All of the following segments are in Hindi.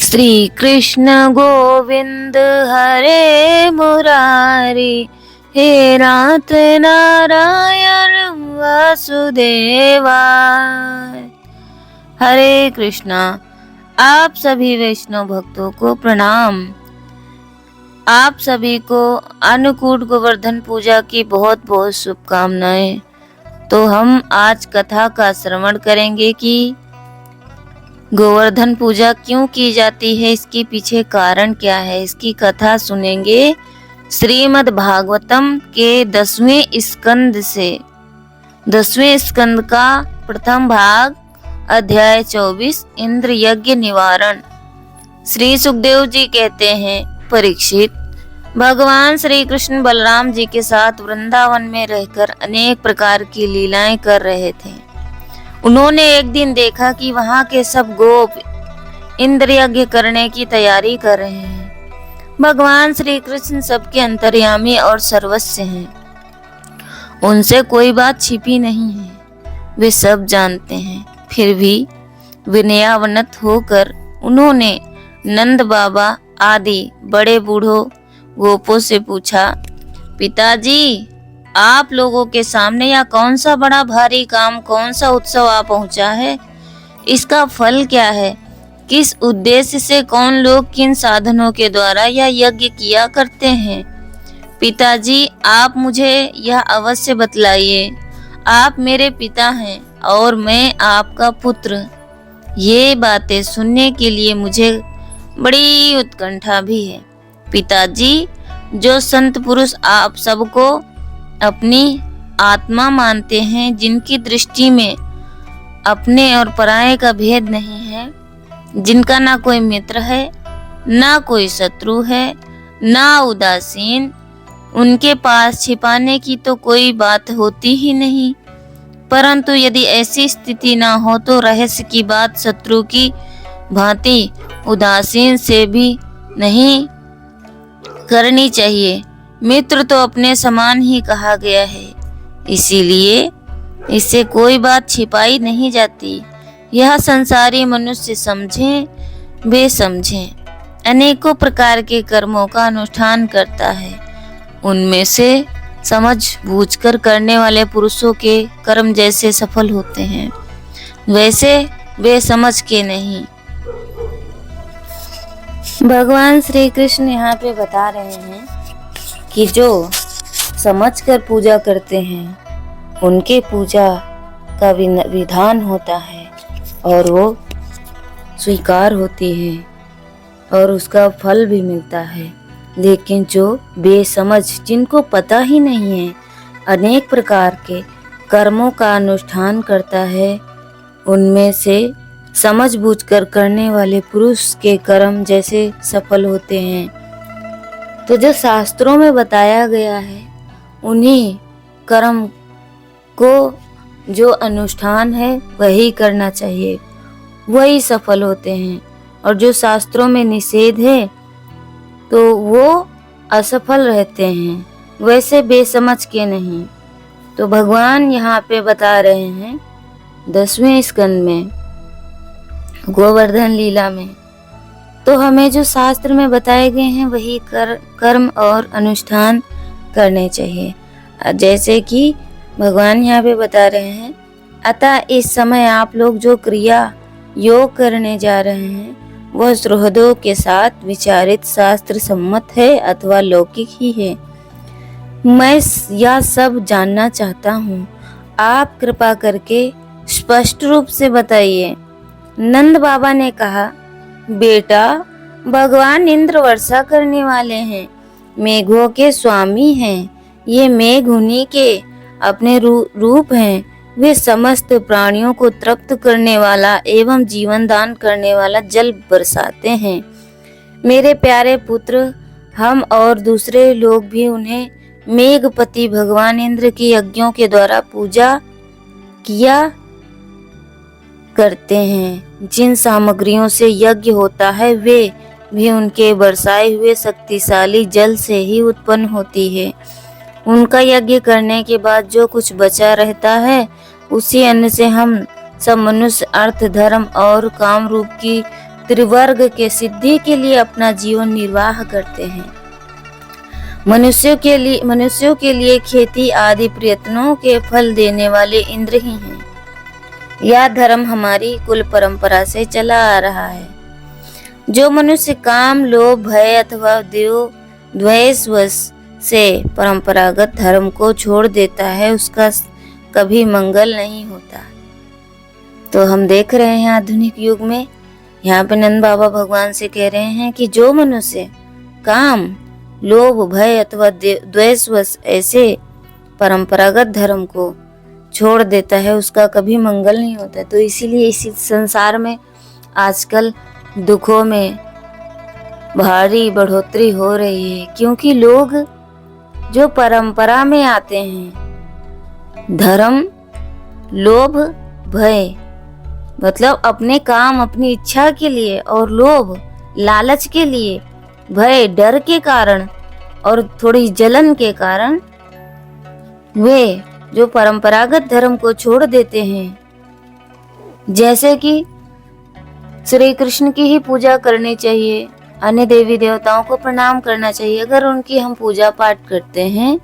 श्री कृष्ण गोविंद हरे मुरारी, हे नाथ नारायण वासुदेवा। हरे कृष्णा। आप सभी वैष्णव भक्तों को प्रणाम। आप सभी को अन्नकूट गोवर्धन पूजा की बहुत बहुत शुभकामनाएं। तो हम आज कथा का श्रवण करेंगे कि गोवर्धन पूजा क्यों की जाती है, इसके पीछे कारण क्या है। इसकी कथा सुनेंगे श्रीमद् भागवतम के 10वें स्कंद से। 10वें स्कंद का प्रथम भाग, अध्याय 24, इंद्र यज्ञ निवारण। श्री सुखदेव जी कहते हैं, परीक्षित, भगवान श्री कृष्ण बलराम जी के साथ वृंदावन में रहकर अनेक प्रकार की लीलाएं कर रहे थे। उन्होंने एक दिन देखा कि वहां के सब गोप इंद्र यज्ञ करने की तैयारी कर रहे हैं। भगवान श्री कृष्ण सबके अंतर्यामी और सर्वस्व हैं। उनसे कोई बात छिपी नहीं है, वे सब जानते हैं। फिर भी विनयावनत होकर उन्होंने नंद बाबा आदि बड़े बूढ़ों गोपों से पूछा, पिताजी, आप लोगों के सामने यह कौन सा बड़ा भारी काम, कौन सा उत्सव आ पहुंचा है? इसका फल क्या है? किस उद्देश्य से कौन लोग किन साधनों के द्वारा यह यज्ञ किया करते हैं? पिताजी, आप मुझे यह अवश्य बतलाइए। आप मेरे पिता हैं और मैं आपका पुत्र। ये बातें सुनने के लिए मुझे बड़ी उत्कंठा भी है। पिताजी, जो संत पुरुष आप सबको अपनी आत्मा मानते हैं, जिनकी दृष्टि में अपने और पराये का भेद नहीं है, जिनका ना कोई मित्र है, ना कोई शत्रु है, ना उदासीन, उनके पास छिपाने की तो कोई बात होती ही नहीं। परंतु यदि ऐसी स्थिति ना हो तो रहस्य की बात शत्रु की भांति उदासीन से भी नहीं करनी चाहिए। मित्र तो अपने समान ही कहा गया है, इसीलिए इससे कोई बात छिपाई नहीं जाती। यह संसारी मनुष्य समझें बेसमझें अनेकों प्रकार के कर्मों का अनुष्ठान करता है। उनमें से समझ बूझकर करने वाले पुरुषों के कर्म जैसे सफल होते हैं, वैसे बेसमझ के नहीं। भगवान श्री कृष्ण यहाँ पे बता रहे हैं कि जो समझकर पूजा करते हैं उनके पूजा का विधान होता है और वो स्वीकार होती है और उसका फल भी मिलता है। लेकिन जो बेसमझ, जिनको पता ही नहीं है, अनेक प्रकार के कर्मों का अनुष्ठान करता है, उनमें से समझ बूझकर करने वाले पुरुष के कर्म जैसे सफल होते हैं। तो जो शास्त्रों में बताया गया है, उन्हीं कर्म को जो अनुष्ठान है वही करना चाहिए, वही सफल होते हैं। और जो शास्त्रों में निषेध है तो वो असफल रहते हैं, वैसे बेसमझ के नहीं। तो भगवान यहाँ पे बता रहे हैं 10वें स्कंद में गोवर्धन लीला में, तो हमें जो शास्त्र में बताए गए हैं वही कर्म और अनुष्ठान करने चाहिए। जैसे कि भगवान यहाँ पे बता रहे हैं, अतः इस समय आप लोग जो क्रिया योग करने जा रहे हैं वह सुहृदों के साथ विचारित शास्त्र सम्मत है अथवा लौकिक ही है। मैं यह सब जानना चाहता हूँ, आप कृपा करके स्पष्ट रूप से बताइए। नंद बाबा ने कहा, बेटा, भगवान इंद्र वर्षा करने वाले हैं, मेघों के स्वामी हैं। ये मेघ उन्हीं के अपने रूप हैं। वे समस्त प्राणियों को तृप्त करने वाला एवं जीवन दान करने वाला जल बरसाते हैं। मेरे प्यारे पुत्र, हम और दूसरे लोग भी उन्हें मेघपति भगवान इंद्र के यज्ञों के द्वारा पूजा किया करते हैं। जिन सामग्रियों से यज्ञ होता है वे भी उनके बरसाए हुए शक्तिशाली जल से ही उत्पन्न होती है। उनका यज्ञ करने के बाद जो कुछ बचा रहता है उसी अन्न से हम सब मनुष्य अर्थ, धर्म और काम रूप की त्रिवर्ग के सिद्धि के लिए अपना जीवन निर्वाह करते हैं। मनुष्यों के लिए खेती आदि प्रयत्नों के फल देने वाले इंद्र ही हैं। यह धर्म हमारी कुल परंपरा से चला आ रहा है। जो मनुष्य काम, लोभ, भय अथवा द्वेष से परंपरागत धर्म को छोड़ देता है, उसका कभी मंगल नहीं होता। तो हम देख रहे हैं आधुनिक युग में यहाँ पे नंद बाबा भगवान से कह रहे हैं कि जो मनुष्य काम, लोभ, भय अथवा द्वेषवश ऐसे परंपरागत धर्म को छोड़ देता है, उसका कभी मंगल नहीं होता। तो इसीलिए इसी संसार में आजकल दुखों में भारी बढ़ोतरी हो रही है, क्योंकि लोग जो परंपरा में आते हैं, धर्म, लोभ, भय मतलब अपने काम, अपनी इच्छा के लिए, और लोभ, लालच के लिए, भय, डर के कारण और थोड़ी जलन के कारण वे जो परंपरागत धर्म को छोड़ देते हैं। जैसे कि श्री कृष्ण की ही पूजा करनी चाहिए, अन्य देवी देवताओं को प्रणाम करना चाहिए। अगर उनकी हम पूजा पाठ करते हैं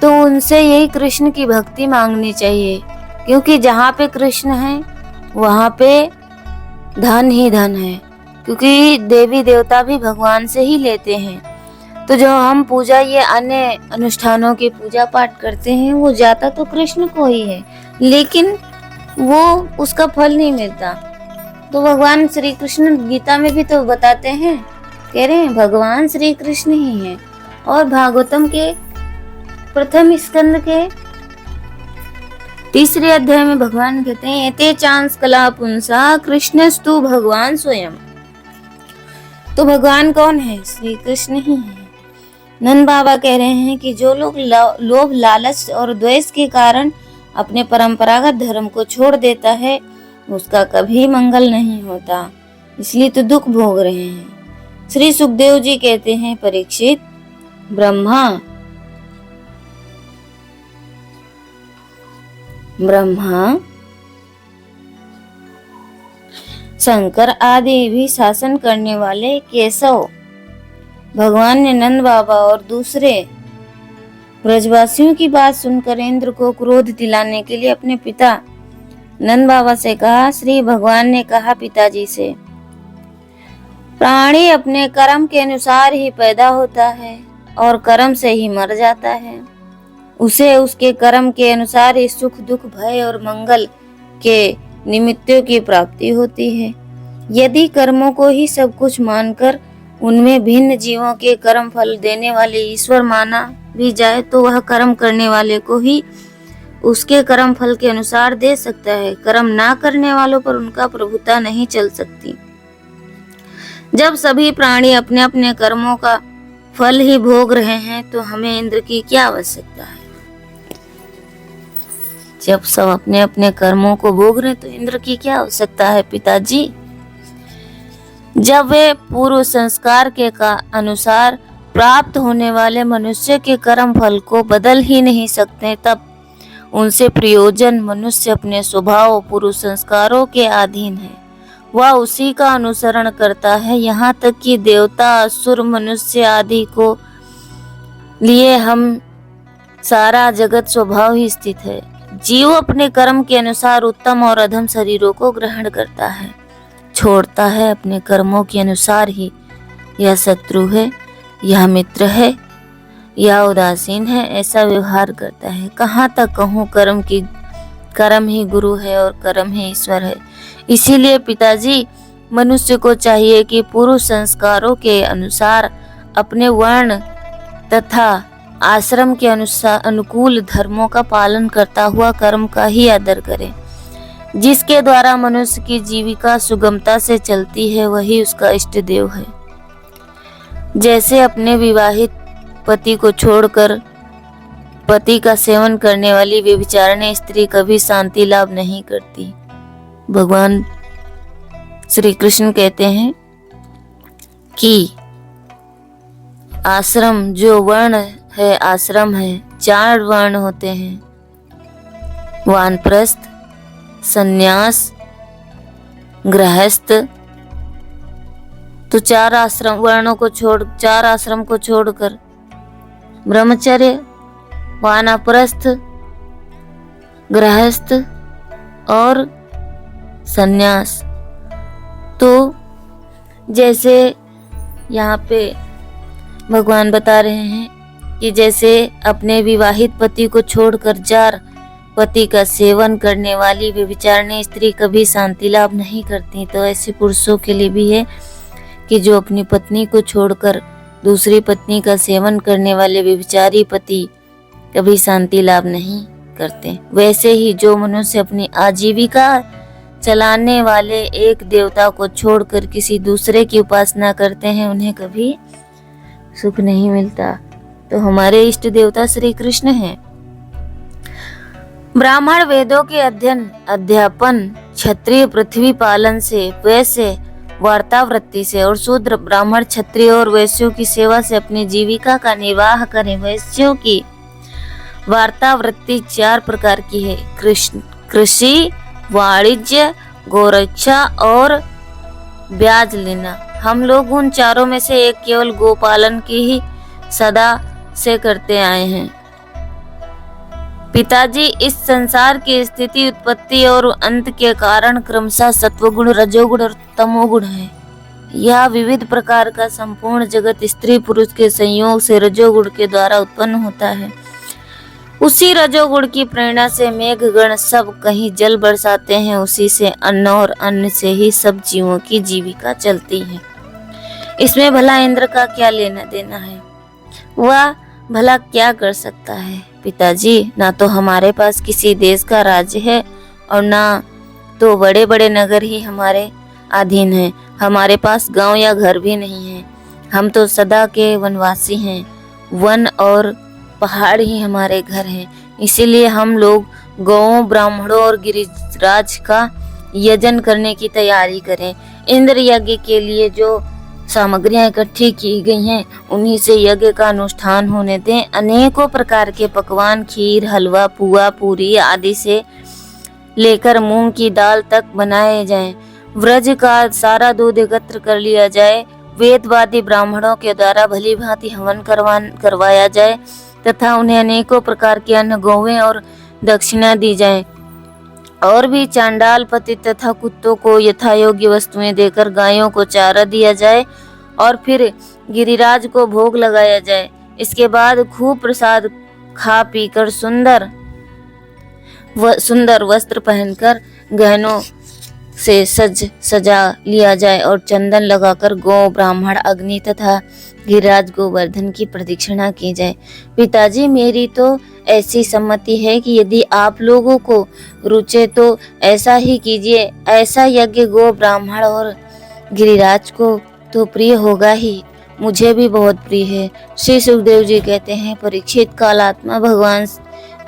तो उनसे यही कृष्ण की भक्ति मांगनी चाहिए, क्योंकि जहाँ पे कृष्ण है वहाँ पे धन ही धन है, क्योंकि देवी देवता भी भगवान से ही लेते हैं। तो जो हम पूजा, ये अन्य अनुष्ठानों की पूजा पाठ करते हैं, वो जाता तो कृष्ण को ही है, लेकिन वो उसका फल नहीं मिलता। तो भगवान श्री कृष्ण गीता में भी तो बताते हैं, कह रहे हैं भगवान श्री कृष्ण ही है। और भागवतम के प्रथम स्कंद के 3 अध्याय में भगवान कहते हैं, एते चांस कला पुंसा कृष्णस्तु भगवान स्वयं। तो भगवान कौन है? श्री कृष्ण ही है। नंद बाबा कह रहे हैं कि जो लोग लोभ, लालच और द्वेष के कारण अपने परंपरागत धर्म को छोड़ देता है, उसका कभी मंगल नहीं होता, इसलिए तो दुख भोग रहे हैं। श्री सुखदेव जी कहते हैं, परीक्षित, ब्रह्मा, शंकर आदि भी शासन करने वाले केशव भगवान ने नंद बाबा और दूसरे ब्रजवासियों की बात सुनकर इंद्र को क्रोध दिलाने के लिए अपने पिता नंद बाबा से कहा। श्री भगवान ने कहा पिताजी से, प्राणी अपने कर्म के अनुसार ही पैदा होता है और कर्म से ही मर जाता है। उसे उसके कर्म के अनुसार ही सुख, दुख, भय और मंगल के निमित्तों की प्राप्ति होती है। यदि कर्मों को ही सब कुछ मानकर उनमें भिन्न जीवों के कर्म फल देने वाले ईश्वर माना भी जाए, तो वह कर्म करने वाले को ही उसके कर्म फल के अनुसार दे सकता है। कर्म ना करने वालों पर उनका प्रभुता नहीं चल सकती। जब सभी प्राणी अपने अपने कर्मों का फल ही भोग रहे हैं, तो हमें इंद्र की क्या आवश्यकता है? जब सब अपने अपने कर्मों को भोग रहे, तो इंद्र की क्या आवश्यकता है पिताजी? जब वे पूर्व संस्कार के अनुसार प्राप्त होने वाले मनुष्य के कर्म फल को बदल ही नहीं सकते, तब उनसे प्रयोजन मनुष्य अपने स्वभाव पूर्व संस्कारों के अधीन है। वह उसी का अनुसरण करता है। यहाँ तक कि देवता, असुर, मनुष्य आदि को लिए हम सारा जगत स्वभाव ही स्थित है। जीव अपने कर्म के अनुसार उत्तम और अधम शरीरों को ग्रहण करता है, छोड़ता है अपने कर्मों के अनुसार ही। यह शत्रु है, यह मित्र है, यह उदासीन है, ऐसा व्यवहार करता है। कहाँ तक कहूँ, कर्म ही गुरु है और कर्म ही ईश्वर है। इसीलिए पिताजी, मनुष्य को चाहिए कि पूर्व संस्कारों के अनुसार अपने वर्ण तथा आश्रम के अनुकूल धर्मों का पालन करता हुआ कर्म का ही आदर करे। जिसके द्वारा मनुष्य की जीविका सुगमता से चलती है, वही उसका इष्ट देव है। जैसे अपने विवाहित पति को छोड़कर पति का सेवन करने वाली व्यभिचारिणी स्त्री कभी शांति लाभ नहीं करती। भगवान श्री कृष्ण कहते हैं कि आश्रम जो वर्ण है, आश्रम है, 4 वर्ण होते हैं, वानप्रस्थ, सन्यास, गृहस्थ तो 4 आश्रम को छोड़कर ब्रह्मचर्य, वानप्रस्थ, गृहस्थ और संन्यास। तो जैसे यहाँ पे भगवान बता रहे हैं कि जैसे अपने विवाहित पति को छोड़कर जार पति का सेवन करने वाली व्यभिचारिणी स्त्री कभी शांति लाभ नहीं करती, तो ऐसे पुरुषों के लिए भी है कि जो अपनी पत्नी को छोड़कर दूसरी पत्नी का सेवन करने वाले व्यभिचारी पति कभी शांति लाभ नहीं करते। वैसे ही जो मनुष्य अपनी आजीविका चलाने वाले एक देवता को छोड़कर किसी दूसरे की उपासना करते हैं, उन्हें कभी सुख नहीं मिलता। तो हमारे इष्ट देवता श्री कृष्ण हैं। ब्राह्मण वेदों के अध्यापन, क्षत्रिय पृथ्वी पालन से, वैश्य वार्तावृत्ति से और शूद्र ब्राह्मण क्षत्रिय और वैश्यों की सेवा से अपनी जीविका का निर्वाह करें। वैश्यों की वार्तावृत्ति 4 प्रकार की है: कृषि, वाणिज्य, गोरक्षा और ब्याज लेना। हम लोग उन चारों में से एक केवल गोपालन की ही सदा से करते आए हैं। पिताजी, इस संसार की स्थिति, उत्पत्ति और अंत के कारण क्रमशः सत्वगुण, रजोगुण और तमोगुण है। यह विविध प्रकार का संपूर्ण जगत स्त्री पुरुष के संयोग से रजोगुण के द्वारा उत्पन्न होता है। उसी रजोगुण की प्रेरणा से मेघगण सब कहीं जल बरसाते हैं, उसी से अन्न और अन्न से ही सब जीवों की जीविका चलती है। इसमें भला इंद्र का क्या लेना देना है? वह भला क्या कर सकता है? पिताजी, ना तो हमारे पास किसी देश का राज्य है और ना तो बड़े बड़े नगर ही हमारे अधीन हैं। हमारे पास गांव या घर भी नहीं है। हम तो सदा के वनवासी हैं। वन और पहाड़ ही हमारे घर हैं। इसीलिए हम लोग गौओं, ब्राह्मणों और गिरिराज का यजन करने की तैयारी करें। इंद्र यज्ञ के लिए जो सामग्रियां इकट्ठी की गई हैं, उन्हीं से यज्ञ का अनुष्ठान होने दें। अनेकों प्रकार के पकवान, खीर, हलवा, पुआ, पूरी आदि से लेकर मूंग की दाल तक बनाए जाएं। व्रज का सारा दूध एकत्र कर लिया जाए। वेदवादी ब्राह्मणों के द्वारा भली भांति हवन करवाया जाए तथा उन्हें अनेकों प्रकार के अन्न, गौवें और दक्षिणा दी जाए। और भी चांडाल पति तथा कुत्तों को यथायोग्य वस्तुएं देकर गायों को चारा दिया जाए और फिर गिरिराज को भोग लगाया जाए। इसके बाद खूब प्रसाद खा पीकर सुंदर वस्त्र पहनकर गहनों से सजा लिया जाए और चंदन लगाकर गौ, ब्राह्मण, अग्नि तथा गिरिराज गोवर्धन की प्रदक्षिणा की जाए। पिताजी, मेरी तो ऐसी सम्मति है कि यदि आप लोगों को रुचे तो ऐसा ही कीजिए। ऐसा यज्ञ गो, ब्राह्मण और गिरिराज को तो प्रिय होगा ही, मुझे भी बहुत प्रिय है। श्री सुखदेव जी कहते हैं, परीक्षित, कालात्मा भगवान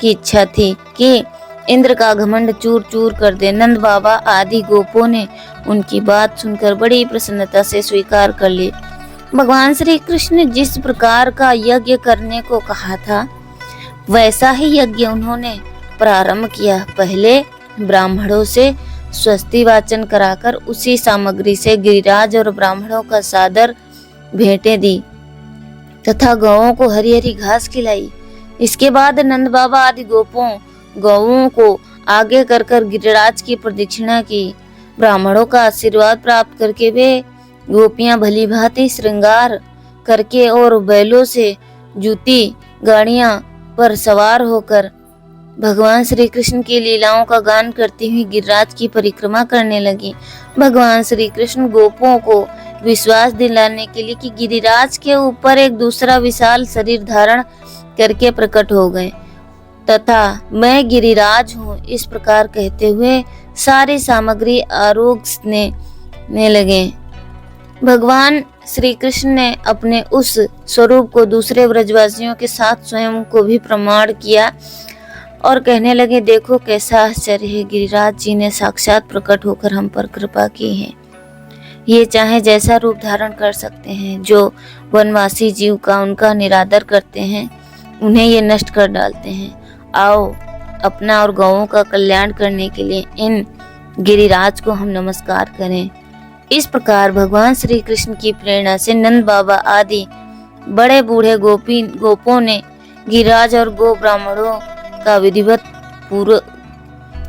की इच्छा थी कि इंद्र का घमंड चूर चूर कर दे। नंद बाबा आदि गोपों ने उनकी बात सुनकर बड़ी प्रसन्नता से स्वीकार कर ली। भगवान श्री कृष्ण ने जिस प्रकार का यज्ञ करने को कहा था, वैसा ही यज्ञ उन्होंने प्रारंभ किया। पहले ब्राह्मणों से स्वस्ति वाचन कराकर उसी सामग्री से गिरिराज और ब्राह्मणों का सादर भेंटें दी तथा गौओं को हरी हरी घास खिलाई। इसके बाद नंद बाबा आदि गौओं को आगे कर गिरिराज की प्रदक्षिणा की। ब्राह्मणों का आशीर्वाद प्राप्त करके वे गोपियां भली भांति श्रृंगार करके और बैलों से जूती गाड़ियां पर सवार होकर भगवान श्री कृष्ण की लीलाओं का गान करती हुई गिरिराज की परिक्रमा करने लगी। भगवान श्री कृष्ण गोपों को विश्वास दिलाने के लिए कि गिरिराज के ऊपर एक दूसरा विशाल शरीर धारण करके प्रकट हो गए तथा मैं गिरिराज हूँ, इस प्रकार कहते हुए सारी सामग्री आरोग्यने लगे। भगवान श्री कृष्ण ने अपने उस स्वरूप को दूसरे व्रजवासियों के साथ स्वयं को भी प्रमाण किया और कहने लगे, देखो कैसा आश्चर्य है, गिरिराज जी ने साक्षात प्रकट होकर हम पर कृपा की है। ये चाहे जैसा रूप धारण कर सकते हैं। जो वनवासी जीव का उनका निरादर करते हैं, उन्हें ये नष्ट कर डालते हैं। आओ, अपना और गौओं का कल्याण करने के लिए इन गिरिराज को हम नमस्कार करें। इस प्रकार भगवान श्री कृष्ण की प्रेरणा से नंद बाबा आदि बड़े बूढ़े गोपों ने गिरिराज और गो ब्राह्मणों का विधिवत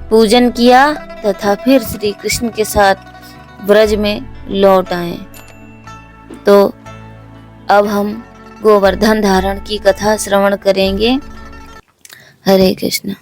पूजन किया तथा फिर श्री कृष्ण के साथ ब्रज में लौट आए। तो अब हम गोवर्धन धारण की कथा श्रवण करेंगे। हरे कृष्ण।